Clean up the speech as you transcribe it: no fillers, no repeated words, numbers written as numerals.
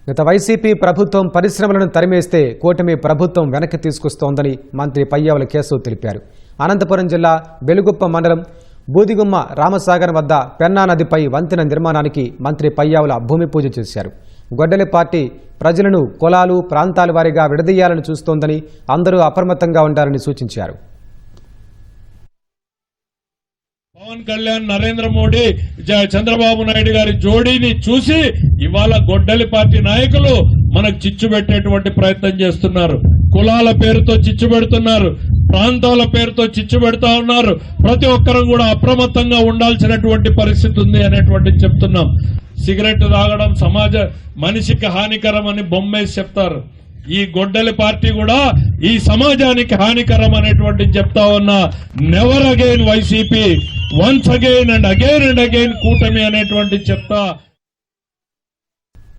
గత వైసీపీ ప్రభుత్వం పరిశ్రమలను తరిమేస్తే కూటమి ప్రభుత్వం వెనక్కి తీసుకొస్తోందని మంత్రి పయ్యావుల కేశవ్ తెలిపారు. అనంతపురం జిల్లా బెలుగుప్ప మండలం బూదిగుమ్మ రామసాగర్ వద్ద పెన్నా నదిపై వంతెన నిర్మాణానికి మంత్రి పయ్యావుల భూమి పూజ చేశారు. గొడ్డలి పార్టీ ప్రజలను కులాలు ప్రాంతాల వారీగా విడదీయాలని చూస్తోందని అందరూ అప్రమత్తంగా ఉండాలని సూచించారు. పవన్ కళ్యాణ్, నరేంద్ర మోడీ, చంద్రబాబు నాయుడు గారి జోడీని చూసి ఇవాళ గొడ్డలి పార్టీ నాయకులు మనకు చిచ్చు పెట్టేటువంటి ప్రయత్నం చేస్తున్నారు. కులాల పేరుతో చిచ్చు పెడుతున్నారు, ప్రాంతాల పేరుతో చిచ్చు పెడతా ఉన్నారు. ప్రతి ఒక్కరూ కూడా అప్రమత్తంగా ఉండాల్సినటువంటి పరిస్థితి ఉంది అనేటువంటి చెప్తున్నాం. సిగరెట్ తాగడం మనిషికి హానికరం అని బొమ్మేసి చెప్తారు. ఈ గొడ్డలి పార్టీ కూడా ఈ సమాజానికి హానికరం అనేటువంటి చెప్తా ఉన్నా. Never again YCP, once again and again కూటమి అనేటువంటి చెప్తా